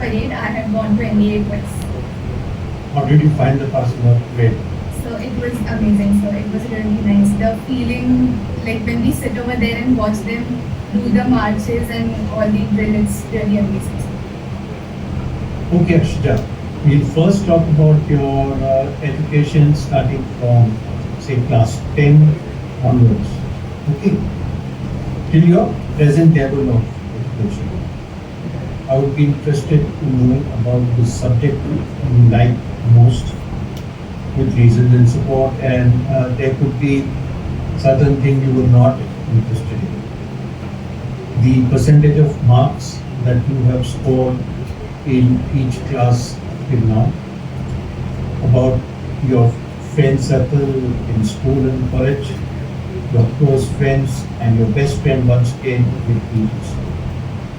parade, I had gone to NDA twice. How did you find the passing out parade? So it was amazing. So it was really nice. The feeling, like when we sit over there and watch them do the marches and all the drill, it's really amazing. Okay, Akshita, we'll first talk about your education starting from, say, class 10 onwards. Okay, till your present level of education. I would be interested in knowing about the subject you like most with reasons and support, and there could be certain thing you were not interested in. The percentage of marks that you have scored in each class till now, about your friend circle in school and college, your close friends and your best friend once came with these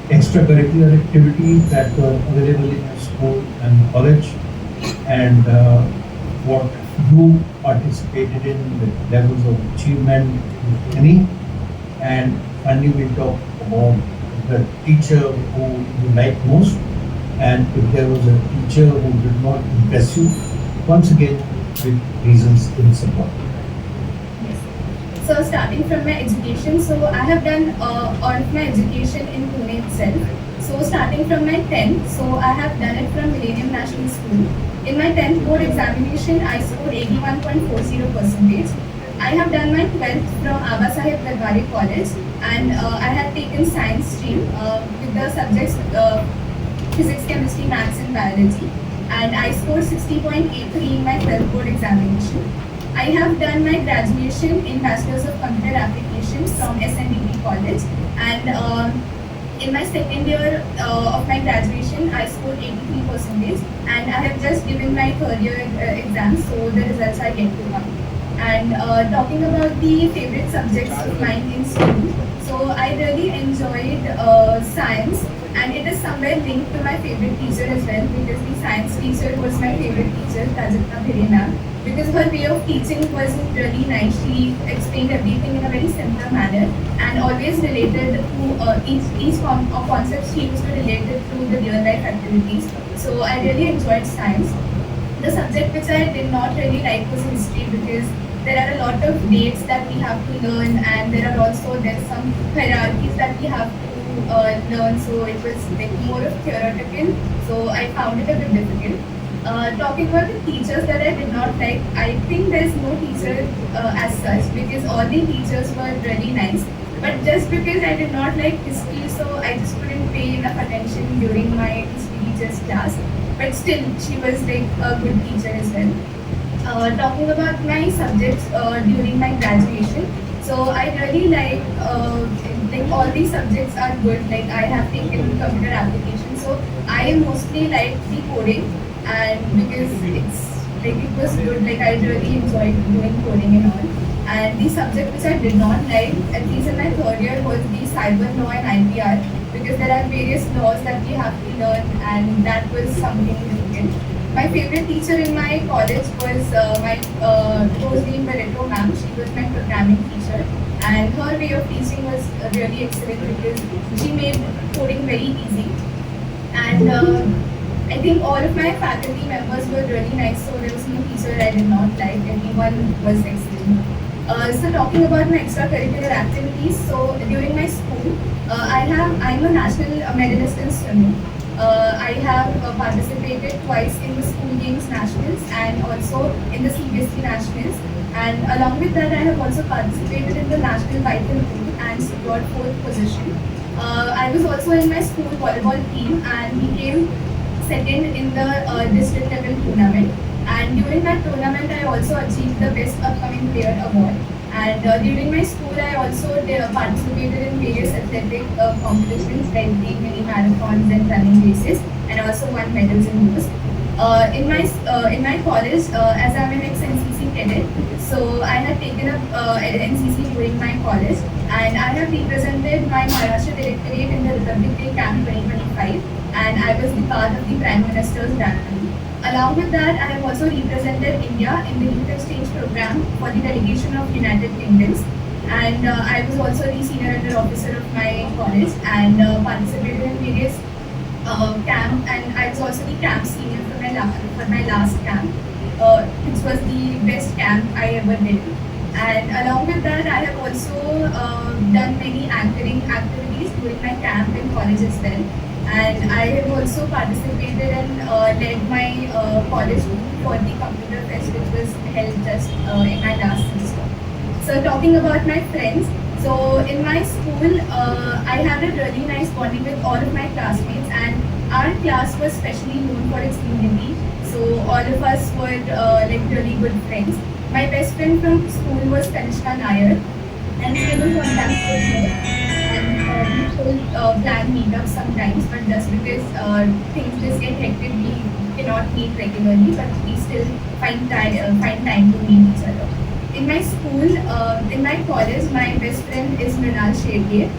extracurricular activities that were available in your school and college, and what you participated in, the levels of achievement, if any, and finally we'll talk about the teacher who you like most, and if there was a teacher who did not impress you, once again with reasons in support. So starting from my education, so I have done all of my education in Pune itself. So starting from my 10th, so I have done it from Millennium National School. In my 10th board examination, I scored 81.40%. I have done my 12th from Abasaheb Darware College, and I had taken science stream with the subjects physics, chemistry, maths and biology, and I scored 60.83 in my 12th board examination. I have done my graduation in Bachelor's of Computer Applications from SNDP College, and in my second year of my graduation, I scored 83%, and I have just given my third year exams, so the results are yet to come. And talking about the favorite subjects of mine in school, so I really enjoyed science, and it is somewhere linked to my favorite teacher as well, because the science teacher was my favorite teacher, Prajakta Bhire ma'am, because her way of teaching was really nice. She explained everything in a very simple manner and always related to each concept she used to relate it to the real life activities. So I really enjoyed science. The subject which I did not really like was history, because there are a lot of dates that we have to learn, and there's some hierarchies that we have to learn. So it was like more of theoretical. So I found it a bit difficult. Talking about the teachers that I did not like, I think there's no teacher as such, because all the teachers were really nice. But just because I did not like history, so I just couldn't pay enough attention during my history teacher's class. But still, she was like a good teacher as well. Talking about my subjects during my graduation, so I really like all these subjects are good. Like I have taken computer application, so I mostly like the coding, and because it was good. Like I really enjoyed doing coding and all. And the subject which I did not like, at least in my third year, was the cyber law and IPR, because there are various laws that we have to learn, and that was something difficult. My favorite teacher in my college was my Rosaline Barreto ma'am. She was my programming teacher, and her way of teaching was really excellent, because she made coding very easy. And I think all of my faculty members were really nice, so there was no teacher I did not like. Everyone was excellent. So talking about my extracurricular activities, so during my school, I'm a national medalist in swimming. I have participated twice in the school games nationals and also in the CBSE nationals. And along with that, I have also participated in the national biathlon team and secured fourth position. I was also in my school volleyball team and became second in the district level tournament. And during that tournament, I also achieved the Best Upcoming Player award. And during my school, I also participated in various athletic competitions like the mini marathons and running races, and also won medals in those. In my college, as I'm an ex-NCC cadet, so I had taken up NCC during my college, and I have represented my Maharashtra Directorate in the Republic Day Camp 2025, and I was the part of the Prime Minister's rally. Along with that, I have also represented India in the Youth Exchange Program for the delegation of United Kingdoms, and I was also the senior under officer of my college, and participated in various camp, and I was also the camp senior for my last camp, which was the best camp I ever did. And along with that, I have also done many anchoring activities during my camp in college as well. And I have also participated and led my college for the computer fest, which was held just in my last semester. So talking about my friends, so in my school, I had a really nice bonding with all of my classmates, and our class was specially known for its unity. So all of us were like really good friends. My best friend from school was Kanishka Nair, and still in contact with her. And we still plan meetups sometimes, but just because things just get hectic, we cannot meet regularly, but we still find time to meet each other. In my school, in my college, my best friend is Mrinal Shetye.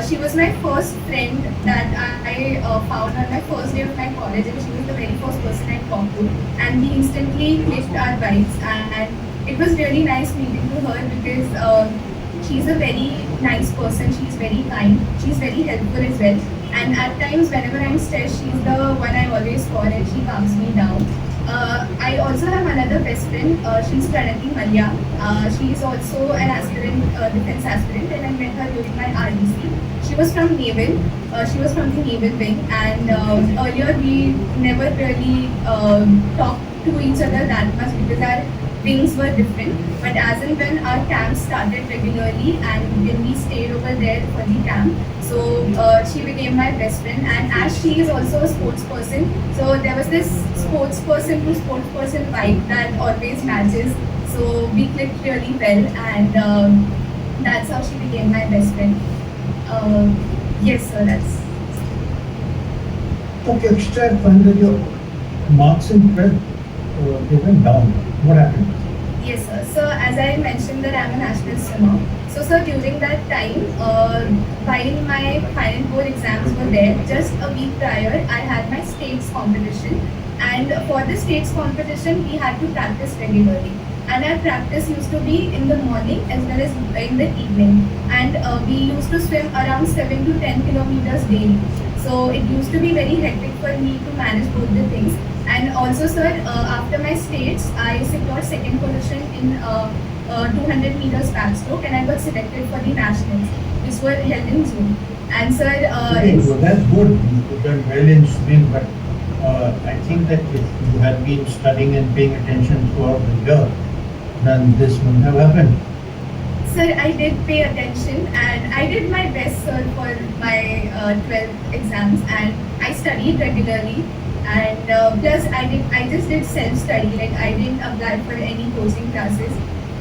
She was my first friend that I found on my first day of my college, and she was the very first person I talked to. And we instantly clicked our vibes, and it was really nice meeting to her because she's a very nice person. She's very kind. She's very helpful as well. And at times, whenever I'm stressed, she's the one I always call, and she calms me down. I also have another best friend. She's Pranati Malia. She is also an aspirant, defense aspirant, and I met her during my RDC. She was from Naval. She was from the Naval wing, and earlier we never really talked to each other that much because our wings were different. But as and when our camp started regularly, and when we stayed over there for the camp, so she became my best friend. And as she is also a sports person, so there was this sports person to sports person vibe that always matches. So we clicked really well, and that's how she became my best friend. Yes, sir, that's. Okay, Akshita, I find that your marks in prep they went down. What happened? Yes, sir. So as I mentioned that I'm a national swimmer. So sir, during that time, while my final board exams were there, just a week prior, I had my states competition. And for the states competition, we had to practice regularly. And our practice used to be in the morning as well as in the evening. And we used to swim around 7 to 10 kilometers daily. So it used to be very hectic for me to manage both the things. And also, sir, after my states, I secured second position in 200 meters backstroke, and I got selected for the nationals, which were held in June. And sir, Okay, so that's good. You've done well in swimming, but I think that if you had been studying and paying attention throughout the year, then this wouldn't have happened. sir, I did pay attention, and I did my best, sir, for my 12th exams, and I studied regularly. And plus, I just did self-study. Like I didn't apply for any coaching classes.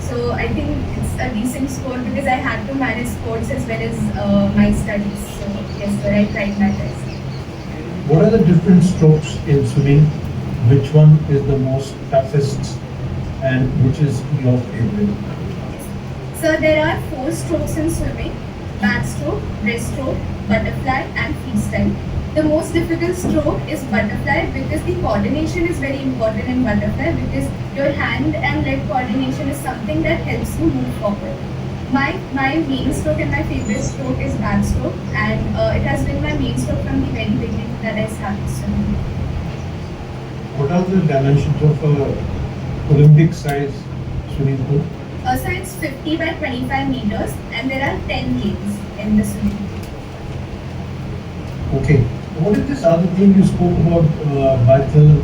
So I think it's a decent score because I had to manage sports as well as my studies. So yes, sir, I tried my best. What are the different strokes in swimming? Which one is the most toughest and which is your favorite? So there are four strokes in swimming: backstroke, breaststroke, butterfly, and freestyle. The most difficult stroke is butterfly because the coordination is very important in butterfly because your hand and leg coordination is something that helps you move forward. My main stroke and my favorite stroke is backstroke, and it has been my main stroke from the very beginning that I started swimming. What are the dimensions of a Olympic size swimming pool? So it's 50 by 25 meters, and there are 10 lanes in the swimming pool. Okay. What is this other thing you spoke about, Baital?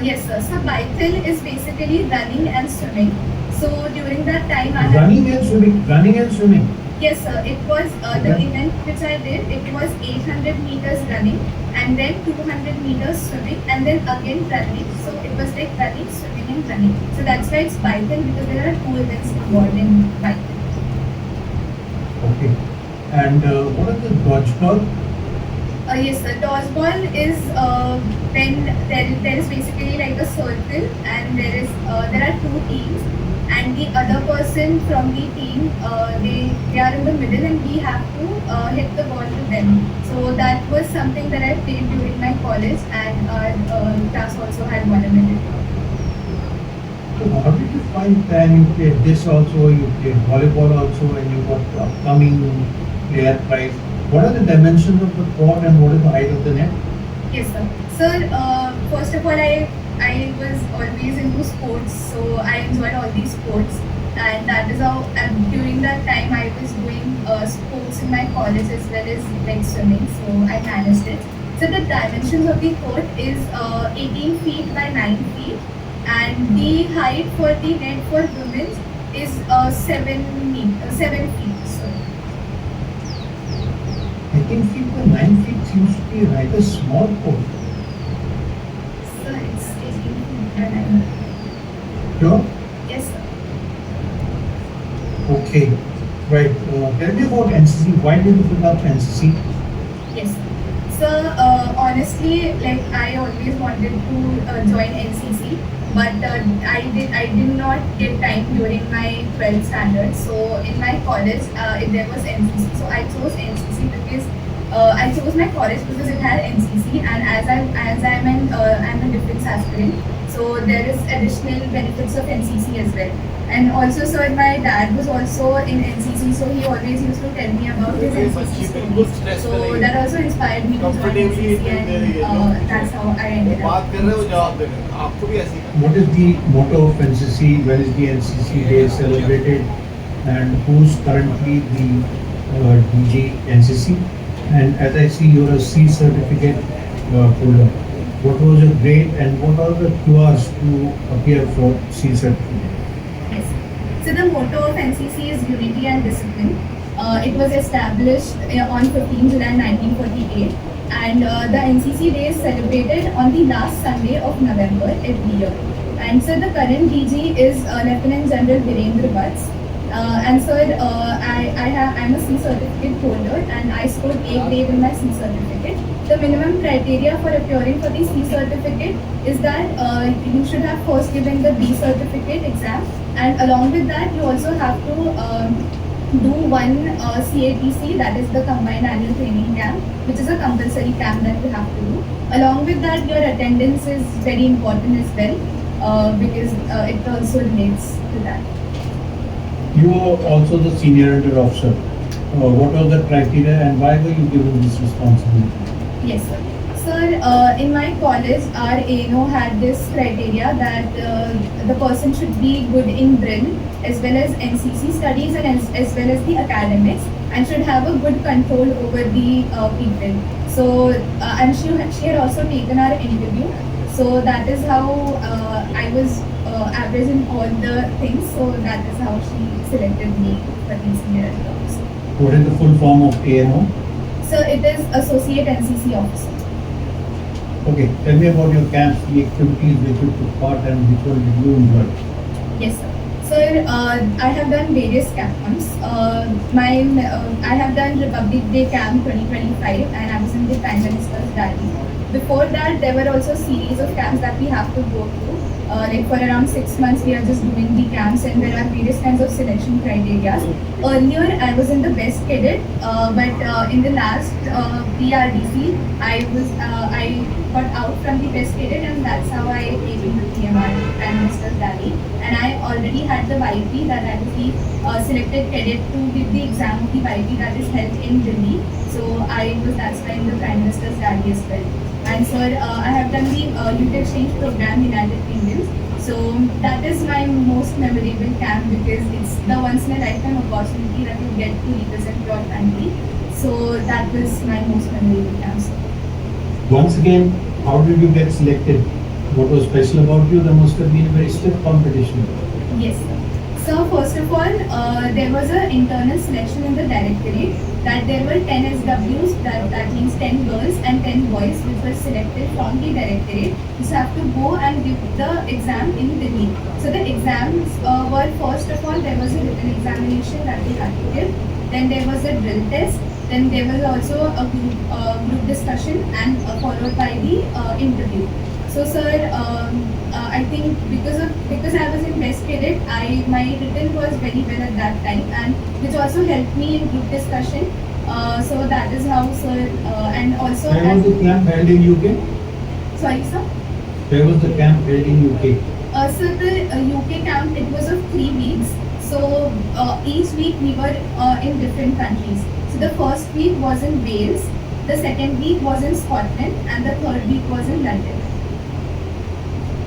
Yes, sir. So Baital is basically running and swimming. So during that time, I had. Running and swimming. Running and swimming. Yes, sir. It was the Okay. event which I did. It was 800 meters running, and then 200 meters swimming, and then again running. So it was like running, swimming, and running. So that's why it's Baital because there are two events involved in Baital. Okay. And what are the dodgeball? Yes, sir. Dodgeball is when there is basically like a circle, and there are two teams, and the other person from the team they are in the middle, and we have to hit the ball to them. So that was something that I played during my college, and our class also had one event. So how did you find time? You played this also, you played volleyball also, and you got the upcoming player prize. What are the dimensions of the court and what is the height of the net? Yes, sir. Sir, first of all, I was always into sports, so I enjoyed all these sports, and that is how. And during that time, I was doing sports in my college as well as like swimming, so I managed it. So the dimensions of the court is 18 feet by 9 feet, and the height for the net for women is 7 feet. So 18 feet by 9 feet seems to be rather small court. it's 18 feet by 9. Sure? Yes, sir. Okay. Right. Tell me about NCC. Why did you pick up NCC? Yes. So honestly, like I always wanted to join NCC, but I did not get time during my 12th standard. So in my college, there was NCC. So I chose NCC because I chose my college because it had NCC, and I'm a defense aspirant. So there is additional benefits of NCC as well. And also, sir, my dad was also in NCC, so he always used to tell me about his NCC stories. So that also inspired me to join NCC, and that's how I ended up. What is the motto of NCC? When is the NCC day celebrated? And who's currently the DG NCC? And as I see, you're a C certificate holder. What was your grade and what are the QRs to appear for C certificate? Yes. So the motto of NCC is unity and discipline. It was established on 15 July 1948, and the NCC day is celebrated on the last Sunday of November every year. And so the current DG is Lieutenant General Virendra Butts. And so I'm a C certificate holder, and I scored A grade in my C certificate. The minimum criteria for appearing for the C certificate is that you should have first given the B certificate exam, and along with that, you also have to do one CATC, that is the Combined Annual Training Camp, which is a compulsory camp that you have to do. Along with that, your attendance is very important as well, because it also relates to that. You are also the senior under officer. What are the criteria and why were you given this responsibility? Yes, sir. Sir, in my college, our ANO had this criteria that the person should be good in drill as well as NCC studies and as well as the academics, and should have a good control over the people. So, and she had also taken our interview. So that is how I was average in all the things. So that is how she selected me for the senior officer. What is the full form of ANO? So it is Associate NCC Officer. Okay, tell me about your camps, the activities which you took part and which one did you enjoy? Yes, sir. Sir, I have done various camps. I have done Republic Day Camp 2025, and I was in the Prime Minister's Rally. Before that, there were also series of camps that we have to go through. Like for around 6 months, we are just doing the camps, and there are various kinds of selection criteria. Earlier, I was in the best cadet, but in the last PRDC, I got out from the best cadet, and that's how I came into PMR Prime Minister's Rally. And I already had the YP, that I was the selected cadet to give the exam of the YP that is held in Delhi. So that's why in the Prime Minister's Rally as well. And sir, I have done the Youth Exchange Program United Kingdom. So that is my most memorable camp because it's the once in a lifetime opportunity that you get to represent your country. So that was my most memorable camp, sir. Once again, how did you get selected? What was special about you? There must have been a very stiff competition. Yes, sir. So first of all, there was an internal selection in the directorate that there were 10 SWs, that means 10 girls and 10 boys, which were selected from the directorate. You have to go and give the exam in Delhi. So the exams were, first of all, there was a written examination that we had to give. Then there was a drill test. Then there was also a group discussion, and followed by the interview. So sir, I think because I was in best cadet, my written was very well at that time, and which also helped me in group discussion. So that is how, sir, and also. Where was the camp held in UK? Sorry, sir. Where was the camp held in UK? So the UK camp, it was of 3 weeks. So each week we were in different countries. So the first week was in Wales, the second week was in Scotland, and the third week was in London.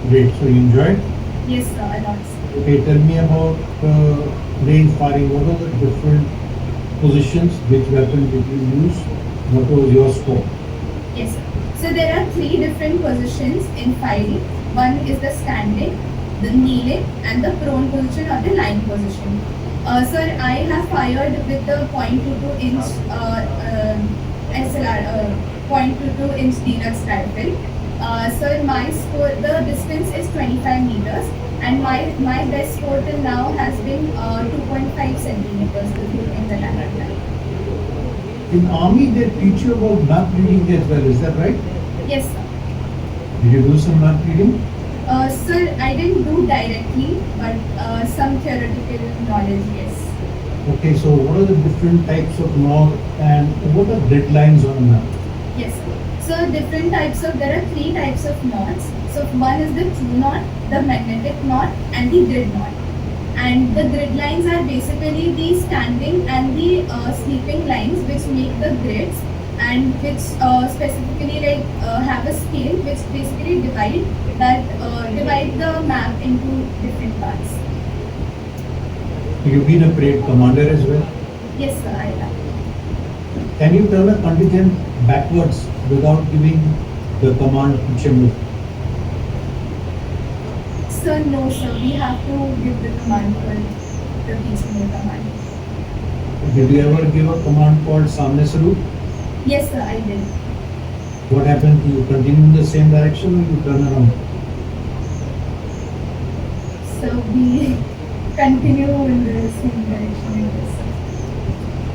Great. So you enjoyed? Yes, sir, a lot. Okay, tell me about range firing. What are the different positions? Which weapon did you use? What was your score? Yes, sir. So there are three different positions in firing. One is the standing, the kneeling, and the prone position or the lying position. Sir, I have fired with the .22 inch SLR, 0.22 inch deluxe rifle. Sir, my score, the distance is 25 meters, and my best score till now has been 2.5 centimeters in the landing line. In army, they teach you about map reading as well. Is that right? Yes, sir. Did you do some map reading? Sir, I didn't do directly, but some theoretical knowledge, yes. Okay, so what are the different types of knot and what are grid lines on a map? Yes, sir. So different types of, there are three types of knots. So one is the true knot, the magnetic knot, and the grid knot. And the grid lines are basically the standing and the sleeping lines which make the grids, and which specifically have a scale which basically divide the map into different parts. You've been a parade commander as well. Yes, sir, I have. Can you turn a contingent backwards without giving the command to Chimney? Sir, no, sir. We have to give the command for the teaching the command. Did you ever give a command called Samne Salute? Yes, sir, I did. What happened? You continue in the same direction or you turn around? So we continue in the same direction. Yes, sir.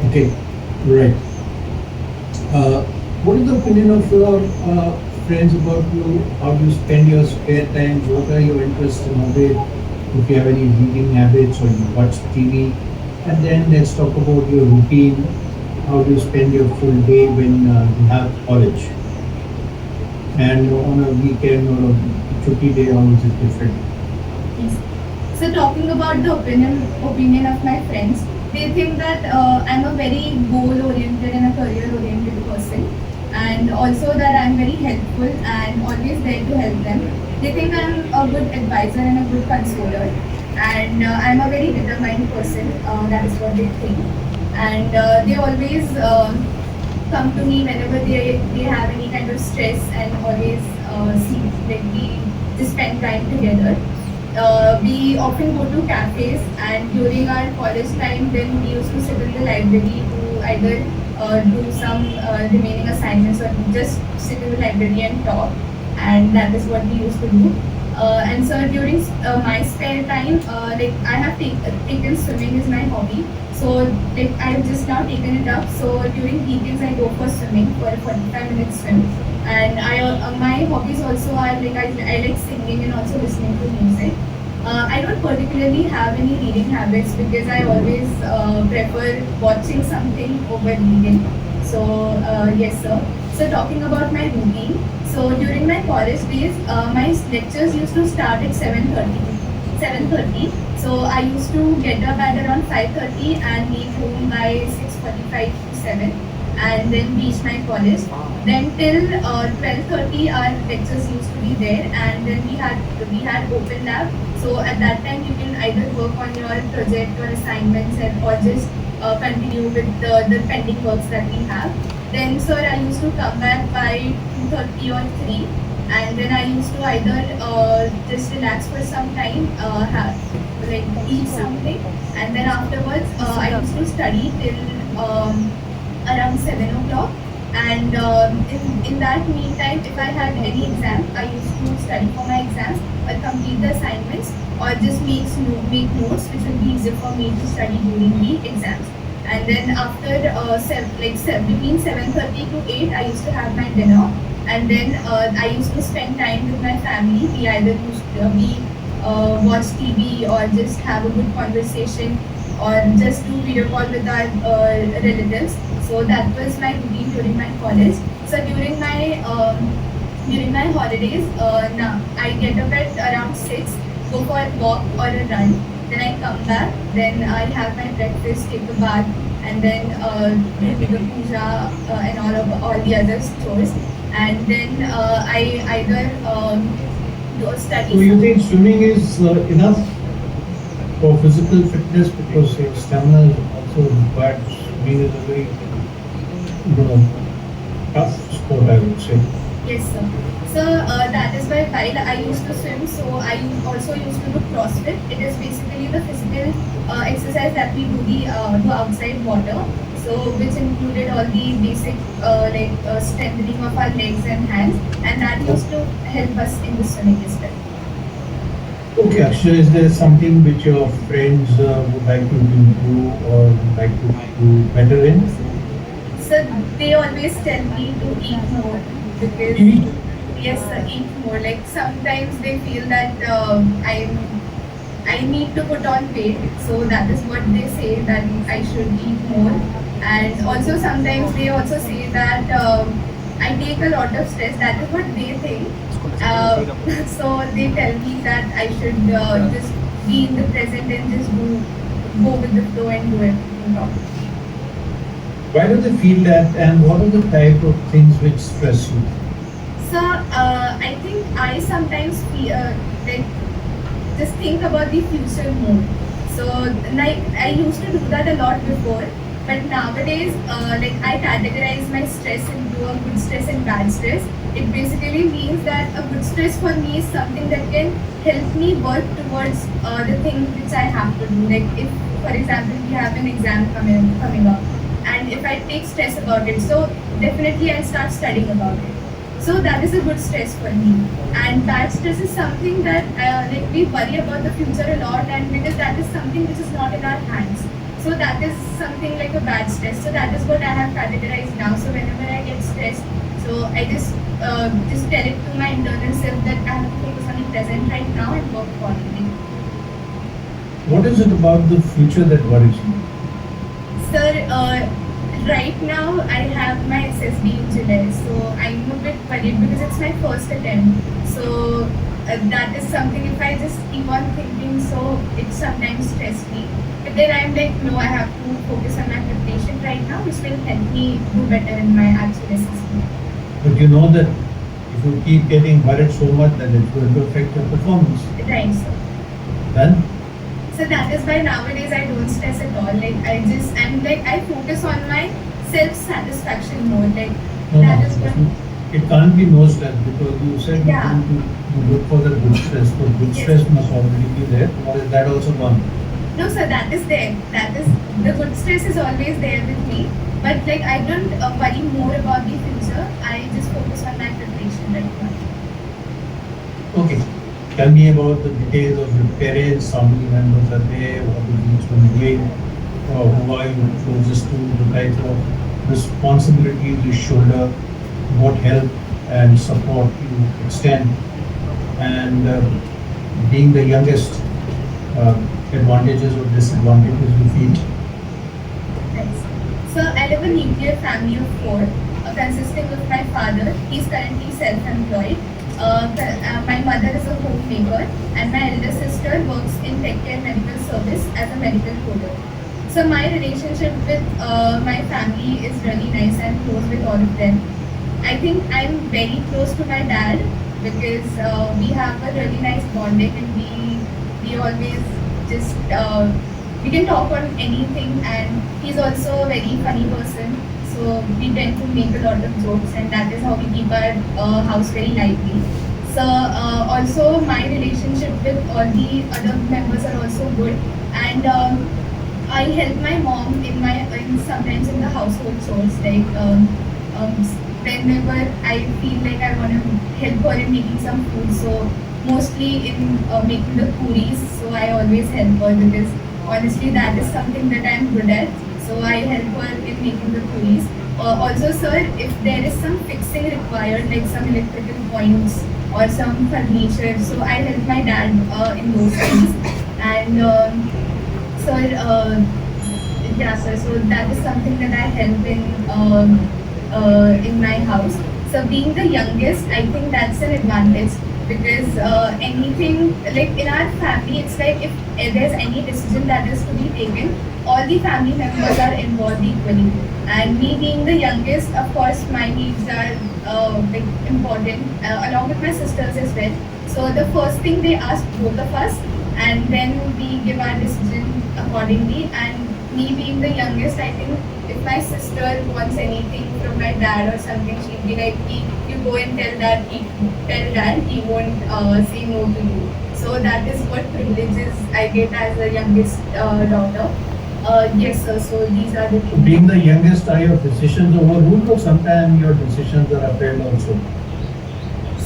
Okay, right. What is the opinion of your friends about you? How do you spend your spare time? What are your interests and hobbies? If you have any reading habits or you watch TV? And then let's talk about your routine. How do you spend your full day when you have college? And on a weekend or a chutti day, how is it different? Yes. So talking about the opinion of my friends, they think that I'm a very goal-oriented and a career-oriented person, and also that I'm very helpful and always there to help them. They think I'm a good advisor and a good consoler, and I'm a very determined person. That is what they think, and they always come to me whenever they have any kind of stress, and always see like we just spend time together. We often go to cafes, and during our college time, then we used to sit in the library to either do some remaining assignments or just sit in the library and talk, and that is what we used to do. And so during my spare time, like I have taken swimming is my hobby. So like I have just now taken it up. So during weekends I go for swimming for a 45-minute swim. And my hobbies also are like I like singing and also listening to music. I don't particularly have any reading habits because I always prefer watching something over reading. So yes, sir. So talking about my routine. So during my college days, my lectures used to start at 7:30. 7:30. So I used to get up at around 5:30 and leave home by 6:45 to 7, and then reach my college. Then till 12:30 our lectures used to be there, and then we had open lab. So at that time you can either work on your project or assignments, and or just continue with the pending works that we have. Then sir, I used to come back by 2:30 or 3, and then I used to either just relax for some time, eat something, and then afterwards I used to study till around 7 o'clock. And in that meantime, if I had any exam, I used to study for my exams or complete the assignments, or just make notes, which would be easier for me to study during the exams. And then after between 7:30 to 8, I used to have my dinner, and then I used to spend time with my family. We either watch TV or just have a good conversation, or just do video call with our relatives. So that was my routine during my college. So during my holidays, now I get up at around 6, go for a walk or a run. Then I come back. Then I have my breakfast, take a bath, and then do the puja and all the other chores, and then I either do study. So you think swimming is enough for physical fitness because your stamina is also required. Swimming is a very, tough sport, I would say. Yes, sir. So that is why while I used to swim, so I also used to do CrossFit. It is basically the physical exercise that we do outside water. So which included all the basic strengthening of our legs and hands, and that used to help us in the swimming as well. Okay, Akshay, is there something which your friends would like to improve or would like to do better in? So they always tell me to eat more because Eat. yes, sir, eat more. Like sometimes they feel that I need to put on weight, so that is what they say that I should eat more. And also sometimes they also say that I take a lot of stress. That is what they think. Uh, so they tell me that I should just be in the present and just go with the flow and do everything properly. Why do they feel that, and what are the type of things which stress you? So I think I sometimes feel like just think about the future more. So like I used to do that a lot before, but nowadays like I categorize my stress into a good stress and bad stress. It basically means that a good stress for me is something that can help me work towards the thing which I have to do. Like if, for example, we have an exam coming up, and if I take stress about it, so definitely I'll start studying about it. So that is a good stress for me. And bad stress is something that like we worry about the future a lot, and because that is something which is not in our hands. So that is something like a bad stress. So that is what I have categorized now. So whenever I get stressed, so I just tell it to my internal self that I have to focus on the present right now and work accordingly. What is it about the future that worries you? Sir, right now I have my SSB in July, so I'm a bit worried because it's my first attempt. So that is something, if I just keep on thinking, so it sometimes stress me. But then I'm like, no, I have to focus on my preparation right now, which will help me do better in my actual SSB. But you know that if you keep getting worried so much, then it's going to affect your performance. Right, sir. Then, So that is why nowadays I don't stress at all. Like I focus on my self-satisfaction more. Like no, that is what. it can't be no stress because you said Yeah. you look for the good stress. So good Yes. stress must already be there, or is that also gone? No, sir, that is there. That is the good stress is always there with me. But like I don't worry more about the future. I just focus on my preparation right now. Okay. Tell me about the details of your parents, how many members are there, what is each one doing, who are you closest to, the type of responsibilities you shoulder, what help and support you extend, and being the youngest, advantages or disadvantages you feel. Nice. So I live a nuclear family of four, consisting of my father. He's currently self-employed. My mother is a homemaker, and my elder sister works in tech care medical service as a medical coder. So my relationship with my family is really nice and close with all of them. I think I'm very close to my dad because we have a really nice bonding, and we always just we can talk on anything, and he's also a very funny person. So we tend to make a lot of jokes, and that is how we keep our house very lively. So also my relationship with all the other members are also good, and I help my mom in sometimes in the household chores like whenever I feel like I want to help her in making some food. So mostly in making the puris, so I always help her because honestly that is something that I'm good at. So I help her in making the puris. Also, sir, if there is some fixing required, like some electrical points or some furniture, so I help my dad in those things. And sir, yeah, sir. So that is something that I help in my house. So being the youngest, I think that's an advantage because anything like in our family, it's like if there's any decision that is to be taken, all the family members are involved equally. And me being the youngest, of course, my needs are like important along with my sisters as well. So the first thing they ask both of us, and then we give our decision accordingly. And me being the youngest, I think if my sister wants anything from my dad or something, she'd be like, You go and tell dad, he won't say no to you." So that is what privileges I get as the youngest daughter. Yes, sir. So these are the things. Being the youngest, are your decisions overruled, or sometimes your decisions are upheld also?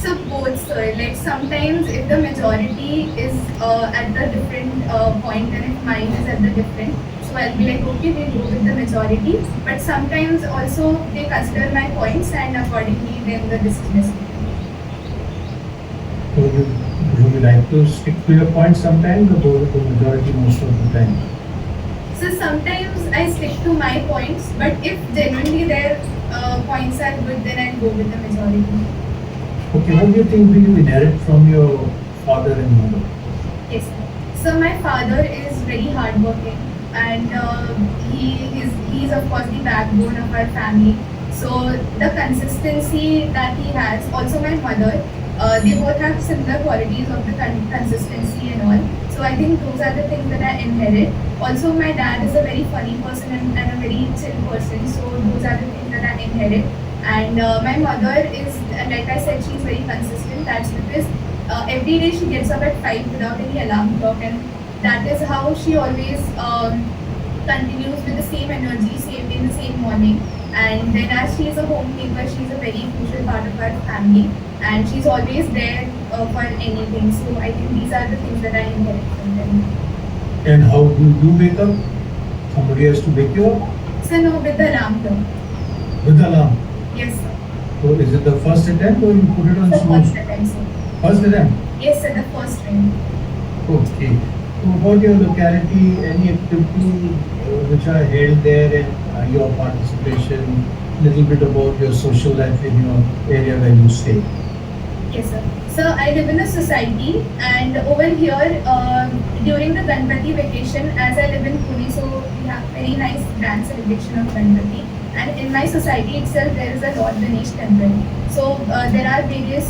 So both, sir. Like sometimes if the majority is at the different point and if mine is at the different, so I'll be like, okay, we'll go with the majority. But sometimes also they consider my points and accordingly then the decision is taken. So would you like to stick to your point sometimes, or go with the majority most of the time? So sometimes I stick to my points, but if genuinely their points are good, then I'll go with the majority. Okay, what do you think do you inherit from your father and mother? Yes, sir. So my father is very hardworking, and he's of course the backbone of our family. So the consistency that he has, also my mother, they both have similar qualities of the consistency and all. So I think those are the things that I inherit. Also, my dad is a very funny person and a very chill person. So those are the things that I inherit. And my mother is, like I said, she's very consistent. That's because every day she gets up at 5 without any alarm clock, and that is how she always continues with the same energy, same in the same morning. And then as she is a homemaker, she's a very crucial part of our family, and she's always there for anything. So I think these are the things that I inherit from them. And how do you wake up? Somebody has to wake you up So no, with the alarm clock. with alarm. Yes, sir. So is it the first attempt or you put it on The snooze? first attempt, sir. First attempt. Yes, sir, the first ring. Okay. So about your locality, any activity which are held there, and your participation, little bit about your social life in your area where you stay. Yes, sir. So I live in a society, and over here, during the Ganpati vacation, as I live in Pune, so we have very nice grand celebration of Ganpati. And in my society itself, there is a Lord Ganesh temple. So there are various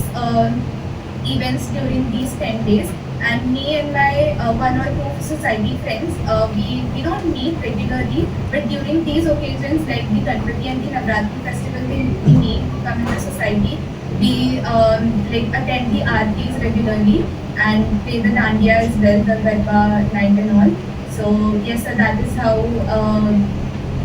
events during these 10 days. And me and my one or two society friends, we don't meet regularly, but during these occasions like the Ganpati and the Navratri festival, we meet, come in the society. We like attend the aartis regularly and play the dandiya as well, the garba night and all. So yes, sir, that is how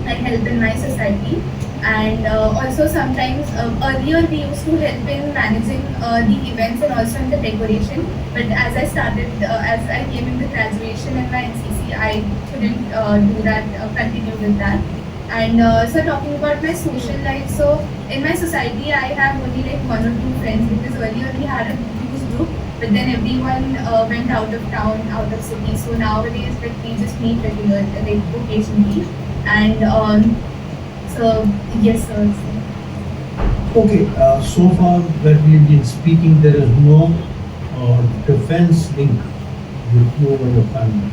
I help in my society. And also sometimes earlier we used to help in managing the events and also in the decoration. But as I started, as I came in the graduation and my NCC, I couldn't do that, continue with that. And so talking about my social life, so in my society I have only like one or two friends, because earlier we had a huge group, but then everyone went out of town, out of city. So nowadays like we just meet regular, like occasionally. And so yes, sir. Okay, so far that we've been speaking, there is no defense link with you or your family.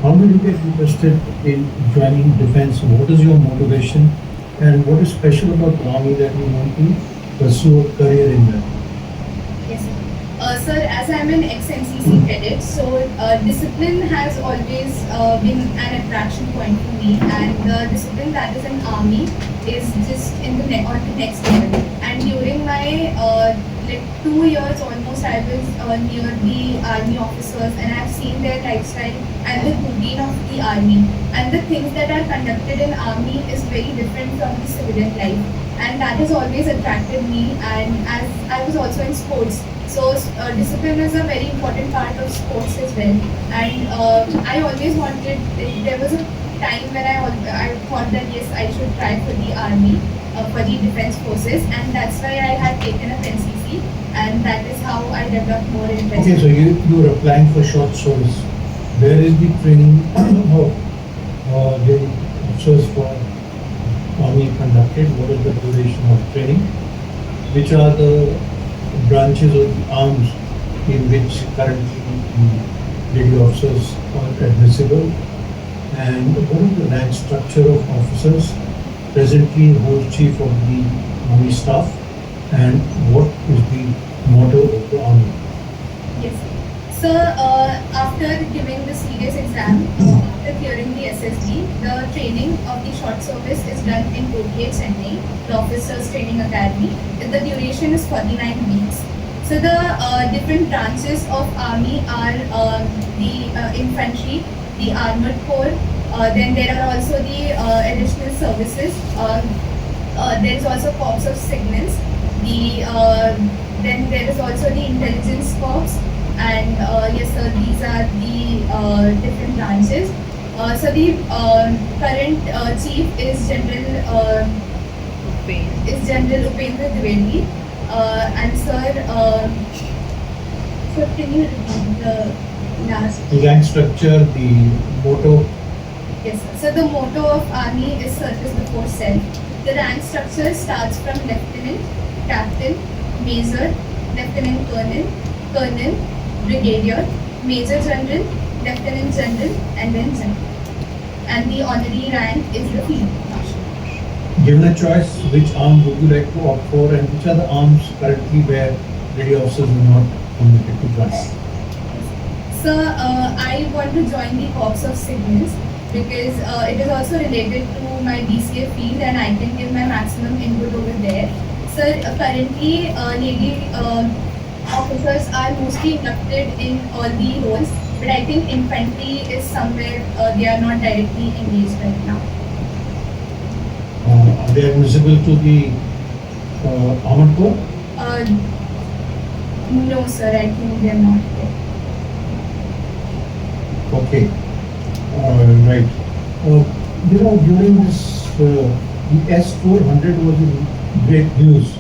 How did you get interested in joining defense? What is your motivation, and what is special about the army that you want to pursue a career in that? Yes, sir. Sir, as I'm an ex-NCC cadet, so discipline has always been an attraction point for me, and the discipline that is in army is just in the on the next level. And during my like 2 years almost, I was near the army officers, and I've seen their lifestyle and the routine of the army, and the things that are conducted in army is very different from the civilian life, and that has always attracted me. And as I was also in sports, so discipline is a very important part of sports as well. And I always wanted, there was a time when I thought that yes, I should try for the army, for the defense forces, and that's why I had taken up NCC, and that is how I developed more interest. Okay, so you were applying for short service. Where is the training of the officers for army conducted? What is the duration of training? Which are the branches or the arms in which currently the lady officers are admissible, and what is the rank structure of officers presently holds chief of the army staff, and what is the motto of the army? Yes. So after giving the serious exam, after clearing the SSB, the training of the short service is done in OTA Chennai, the Officers Training Academy. The duration is 49 weeks. So the different branches of army are the infantry, the armored corps. Then there are also the additional services. There is also corps of signals. Then there is also the intelligence corps, and yes, sir, these are the different branches. So the current chief is General Upendra Dwivedi, and sir, so can you repeat the last? The rank structure, the motto. Yes, sir. So the motto of army is service before self. The rank structure starts from lieutenant, captain, major, lieutenant colonel, colonel, brigadier, major general, lieutenant general, and then general. And the honorary rank is the field marshal. Given a choice, which arm would you like to opt for, and which are the arms currently where lady officers are not permitted to join? So I want to join the Corps of Signals because it is also related to my BCA field and I can give my maximum input over there. So currently lady officers are mostly inducted in all the roles, but I think infantry is somewhere they are not directly engaged right now. Are they admissible to the armored corps? No sir, I think they are not there. Okay, right. During this, the S400 was in great news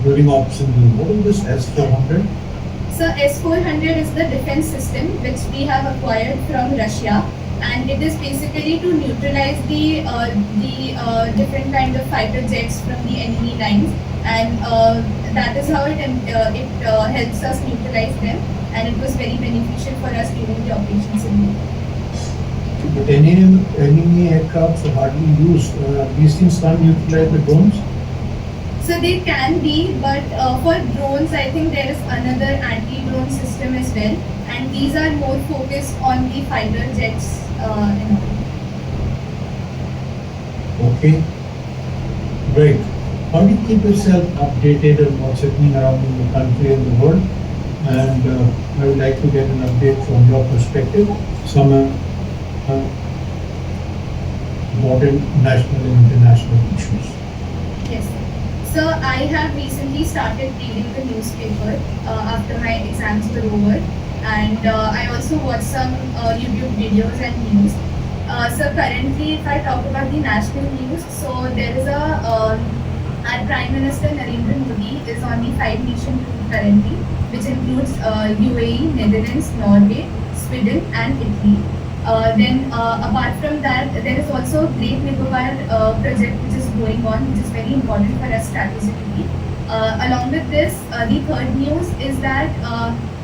during Operation Blue. What is this S400? So S-400 is the defense system which we have acquired from Russia, and it is basically to neutralize the different kind of fighter jets from the enemy lines, and that is how it helps us neutralize them, and it was very beneficial for us during the operations in India. But enemy aircraft are hardly used. These things can't neutralize the drones. So they can be, but for drones, I think there is another anti-drone system as well, and these are more focused on the fighter jets. Okay, right. How do you keep yourself updated on what's happening around in the country and the world? And I would like to get an update from your perspective, some important national and international issues. Yes. So I have recently started reading the newspaper after my exams were over, and I also watched some YouTube videos and news. So currently, if I talk about the national news, so there is our Prime Minister Narendra Modi is on the five-nation tour currently, which includes UAE, Netherlands, Norway, Sweden, and Italy. Then apart from that, there is also Great Nicobar project which is going on, which is very important for us strategically. Along with this, the third news is that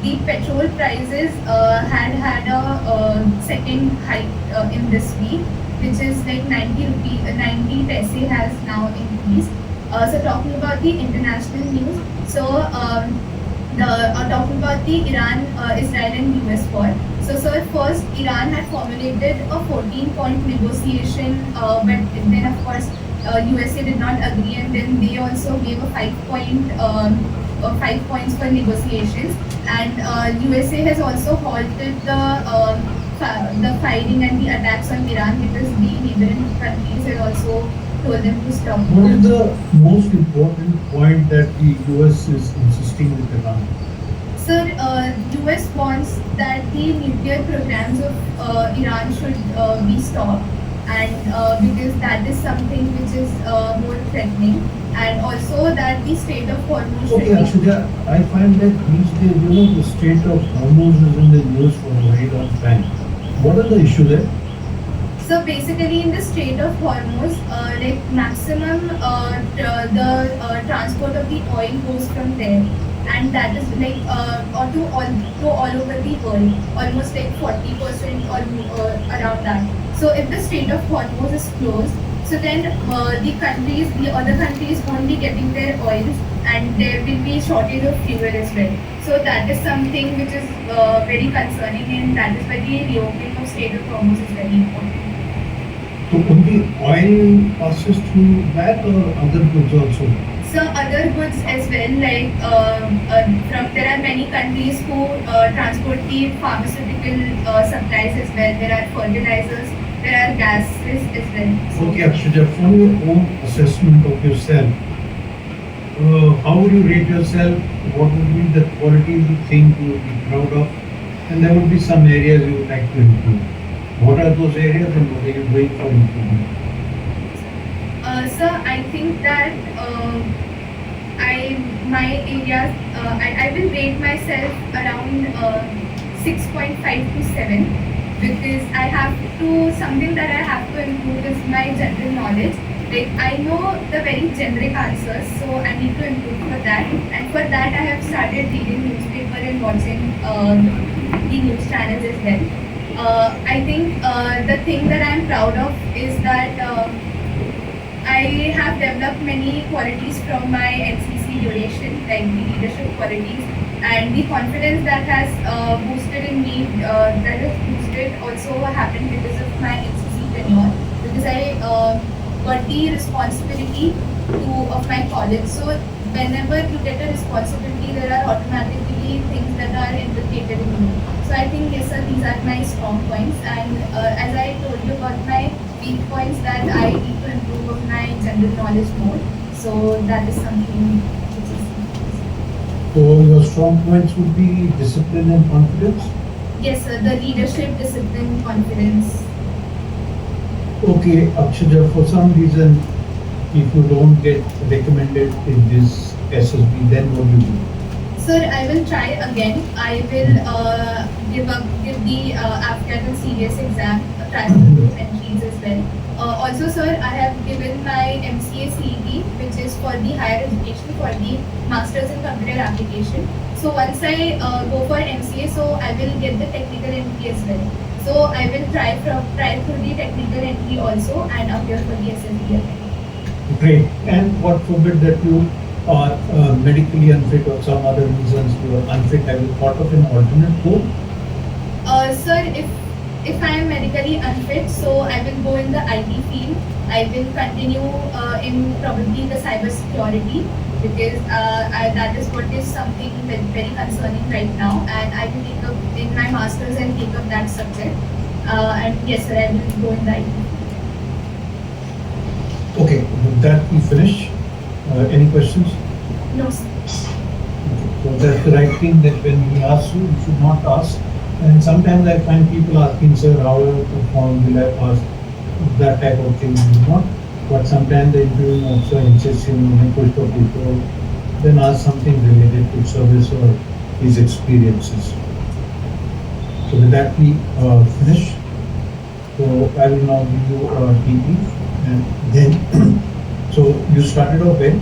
the petrol prices had a second hike in this week, which is like 90 rupee, 90 paise has now increased. So talking about the international news, so talking about the Iran, Israel and US war. So sir, first Iran had formulated a 14-point negotiation, but then of course USA did not agree, and then they also gave a 5 points for negotiations, and USA has also halted the fighting and the attacks on Iran because the neighboring countries had also told them to stop. What is the most important point that the US is insisting with Iran? Sir, US wants that the nuclear programs of Iran should be stopped, and because that is something which is more threatening, and also that the state of Hormuz should Okay, be. Ashita, I find that these days, the state of Hormuz is in the news for a very long time. What are the issues there? So basically, in the state of Hormuz, like maximum transport of the oil goes from there, and that is like or to all over the world, almost like 40% or around that. So if the Strait of Hormuz is closed, so then the other countries won't be getting their oils, and there will be shortage of fuel as well. So that is something which is very concerning, and that is why the reopening of Strait of Hormuz is very important. So only oil passes through that or other goods also? So other goods as well, like from there are many countries who transport the pharmaceutical supplies as well. There are fertilizers, there are gases as well. So, Okay, Akshaja, from your own assessment of yourself, how would you rate yourself? What would be the qualities you think you would be proud of? And there would be some areas you would like to improve. What are those areas and what are you doing for improvement? so I think that my areas I will rate myself around 6.5 to 7, because I have to something that I have to improve is my general knowledge. Like I know the very generic answers, so I need to improve for that. And for that, I have started reading newspaper and watching the news channels as well. I think the thing that I'm proud of is that I have developed many qualities from my NCC duration, like the leadership qualities and the confidence that has boosted in me. That has boosted also happened because of my NCC tenure, because I got the responsibility of my college. So whenever you get a responsibility, there are automatically things that are implicated in you. So I think yes, sir, these are my strong points, and as I told you about my weak points, that I need to improve on my general knowledge more. So that is something which is So your strong points would be discipline and confidence. yes, sir, the leadership, discipline, confidence. Okay, Akshaja, for some reason, if you don't get recommended in this SSB, then what do you do? Sir, I will try again. I will give the AFCAT and CDS exam, try to do entries as well. Also, sir, I have given my MCA CET, which is for the higher education, for the Masters in Computer Application. So once I go for MCA, so I will get the technical entry as well. So I will try through the technical entry also and appear for the SSB again. Great. And what forbid that you are medically unfit or some other reasons you are unfit, have you thought of an alternate goal? Sir, if I am medically unfit, so I will go in the IT field. I will continue in probably the cyber security, because that is what is something very, very concerning right now. And I will take up in my masters and take up that subject. And yes, sir, I will go in the IT. Okay, with that we finish. Any questions? No, sir. So that's the right thing, that when we ask you should not ask. And sometimes I find people asking, sir, how will I perform, will I pass? That type of thing is not. But sometimes the interview also insists in push for people, then ask something related to service or his experiences. So with that we finish. So I will now give you a debrief, and then so you started off when,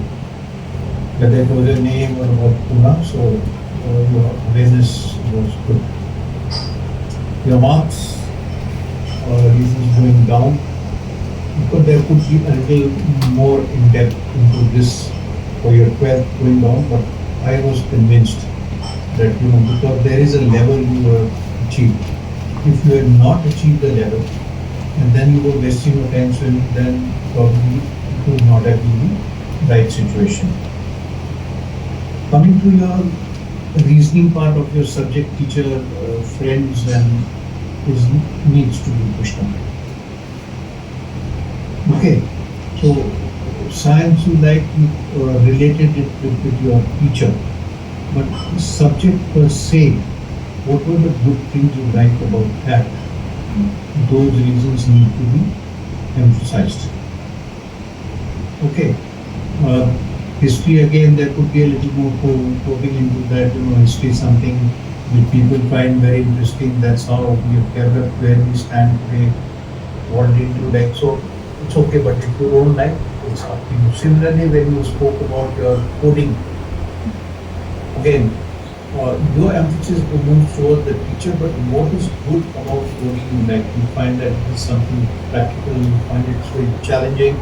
whether it was a name or what Pune, so your awareness was good. Your marks reasons going down, but there could be a little more in depth into this for your 12th going down, but I was convinced that, because there is a level you have achieved. If you had not achieved the level, and then you were wasting your time swimming, then probably it would not have been the right situation. Coming to your reasoning part of your subject, teacher, friends, and is needs to be pushed on. Okay, so science you like, you related it with your teacher, but subject per se, what were the good things you liked about that? Those reasons need to be emphasized. Okay. History again, there could be a little more probing into that. History is something which people find very interesting. That's how we have developed where we stand today. what did you like? So it's okay, but if you don't like, it's up to you. Similarly, when you spoke about your coding, again, your emphasis will move toward the teacher, but what is good about coding? Like you find that it's something practical, you find it's very challenging,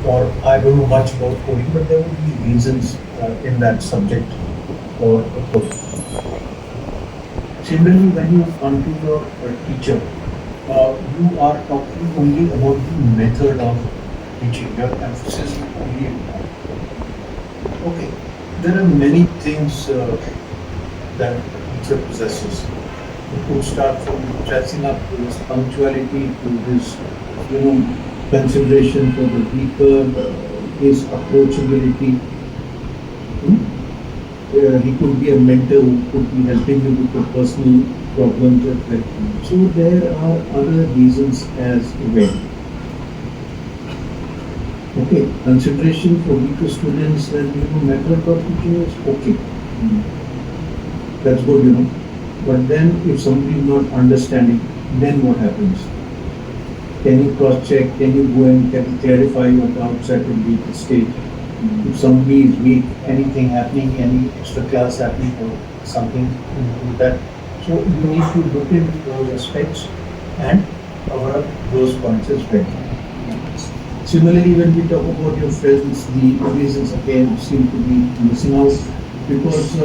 or I don't know much about coding, but there would be reasons in that subject or coding. Similarly, when you come to your teacher, you are talking only about the method of teaching. Your emphasis is only on that. Okay, there are many things that a teacher possesses. You could start from dressing up to his punctuality to his, consideration for the weaker, his approachability. He could be a mentor who could be helping you with your personal problems. So there are other reasons as well. Okay, consideration for weaker students and method of teaching is okay. That's good. But then if somebody is not understanding, then what happens? Can you cross-check? Can you go and clarify your doubts at a later stage? If somebody is weak, anything happening, any extra class happening or something like that. So you need to look into those aspects and cover up those points as well. Similarly, when we talk about your friends, the reasons again seem to be missing out because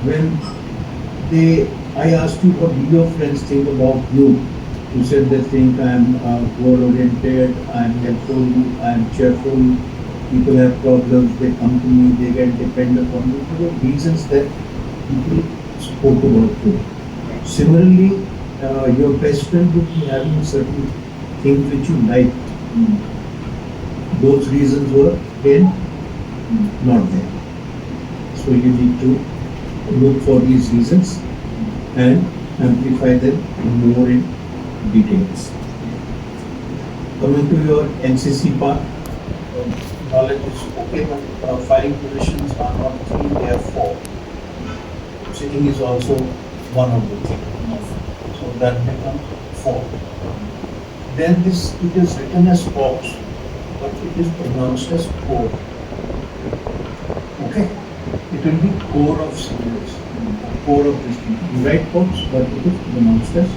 when I asked you what do your friends think about you. You said they think I'm goal-oriented, I'm helpful, I'm cheerful, people have problems, they come to me, they can depend upon me. So the reasons that people spoke about you. Similarly, your best friend would be having certain things which you like. Those reasons were then not there. So you need to look for these reasons and amplify them more in details. Coming to your NCC part, knowledge is okay, but filing positions are not 3, they are 4. Sitting is also one of the things. So that becomes 4. Then it is written as box, but it is pronounced as core. Okay? It will be core of syllables, core of this thing. You write box, but it is pronounced as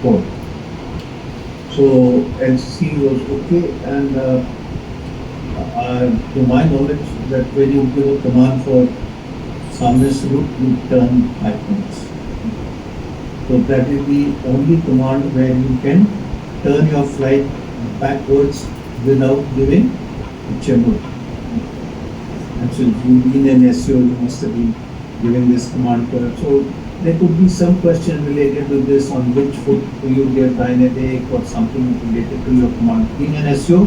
core. So NCC was okay, and to my knowledge, that when you give a command for Samne salute, you turn backwards. So that is the only command where you can turn your flight backwards without giving a chamber. And so if you've been an SEO, you must have been giving this command for it. So there could be some question related to this, on which foot do you get dynamic or something related to your command. Being an SEO,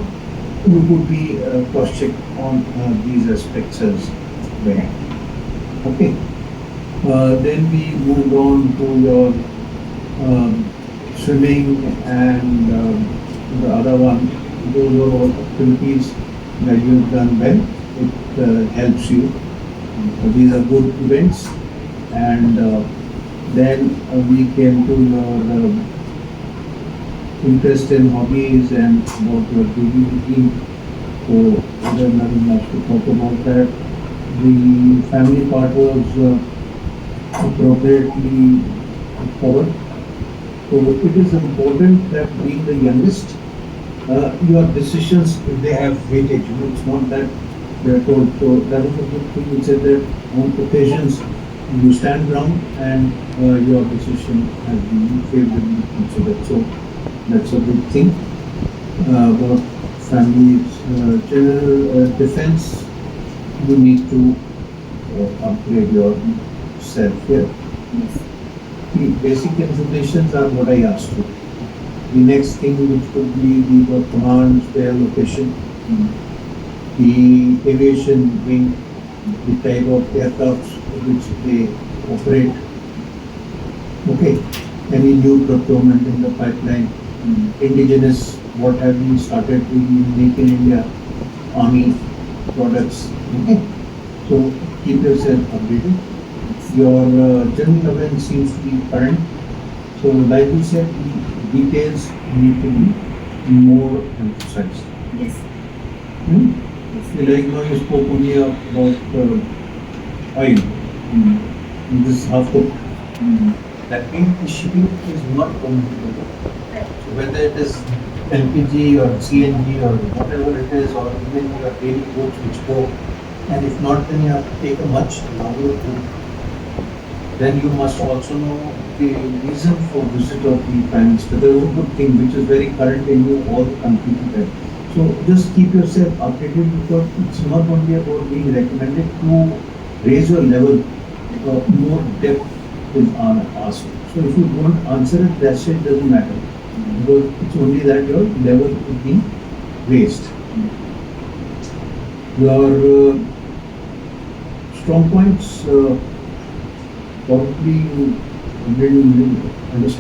you could be cross-check on these aspects as well. Okay. Then we moved on to your swimming and the other one. Those are all activities that you've done well. It helps you. These are good events. And then we came to your interest in hobbies and about your daily routine. So there's nothing much to talk about that. The family part was appropriately covered. So it is important that being the youngest, your decisions, if they have weightage, it's not that they are told. So that is a good thing. We said that on occasions you stand ground and your decision has been favorably considered. So that's a good thing. About family's general defense, you need to upgrade yourself here. Yes. The basic informations are what I asked you. The next thing which could be the commands, their location, the aviation wing, the type of aircrafts which they operate. Okay, any new procurement in the pipeline, indigenous, what have you started to make in India, army products. Okay, so keep yourself updated. Your general awareness seems to be current. So like you said, the details need to be more emphasized. Yes. Hmm? Yes. Like now you spoke only about oil. This is half cooked. That means the shipping is not permissible. Right. So whether it is LPG or CNG or whatever it is, or even your daily goods which go, and if not, then you have to take a much longer route. Then you must also know the reason for visit of the Prime Minister. There is a good thing which is very current in all the countries today. So just keep yourself updated, because it's not only about being recommended to raise your level, more depth is asked. So if you don't answer it, that shit doesn't matter, because it's only that your level is being raised. Your strong points, probably you didn't understand.